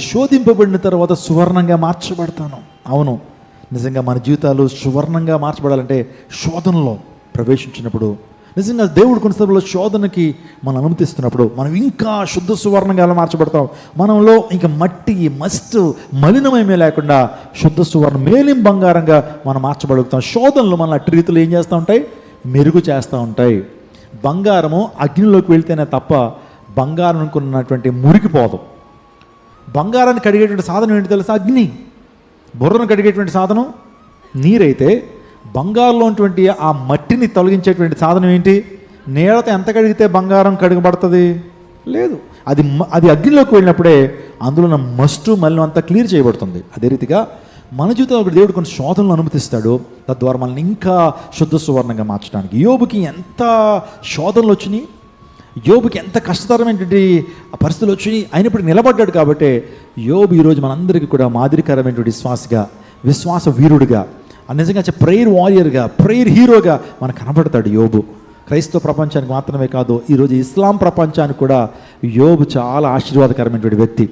శోధింపబడిన తర్వాత సువర్ణంగా మార్చబడతాను. అవును, నిజంగా మన జీవితాలు సువర్ణంగా మార్చబడాలంటే శోధనలో ప్రవేశించినప్పుడు, నిజంగా దేవుడు కొన్ని సందర్భాల్లో శోధనకి మనం అనుమతిస్తున్నప్పుడు మనం ఇంకా శుద్ధ సువర్ణంగా మార్చబడతాం. మనలో ఇంకా మట్టి మస్ట్ మలినమేమీ లేకుండా శుద్ధ సువర్ణ మేలిం బంగారంగా మనం మార్చబడుగుతాం. శోధనలు మన అట్టి రీతిలో ఏం చేస్తూ ఉంటాయి? మెరుగు చేస్తూ ఉంటాయి. బంగారము అగ్నిలోకి వెళ్తేనే తప్ప బంగారం అనుకున్నటువంటి మురికిపోదు. బంగారాన్ని కడిగేటువంటి సాధనం ఏంటి తెలుసా? అగ్ని. బుర్రను కడిగేటువంటి సాధనం నీరైతే, బంగారంలో ఉన్నటువంటి ఆ మట్టిని తొలగించేటువంటి సాధనం ఏంటి? నీళ్ళతో ఎంత కడిగితే బంగారం కడగబడుతుంది? లేదు. అది అగ్నిలోకి వెళ్ళినప్పుడే అందులో ఉన్న మస్టు మలినం అంతా క్లియర్ చేయబడుతుంది. అదే రీతిగా మన జీవితంలో ఒకటి దేవుడు కొన్ని శోధనలు అనుమతిస్తాడు, తద్వారా మనల్ని ఇంకా శుద్ధ సువర్ణంగా మార్చడానికి. యోబుకి ఎంత శోధనలు వచ్చినాయి, యోబుకి ఎంత కష్టతరమైనటువంటి పరిస్థితులు వచ్చినాయి, అయినప్పటికీ నిలబడ్డాడు. కాబట్టి యోబు ఈరోజు మనందరికీ కూడా మాదిరికరమైనటువంటి విశ్వాస వీరుడిగా, నిజంగా ప్రేయర్ వారియర్గా, ప్రేయర్ హీరోగా మనకు కనబడతాడు యోబు. క్రైస్తవ ప్రపంచానికి మాత్రమే కాదు, ఈరోజు ఇస్లాం ప్రపంచానికి కూడా యోబు చాలా ఆశీర్వాదకరమైనటువంటి వ్యక్తి.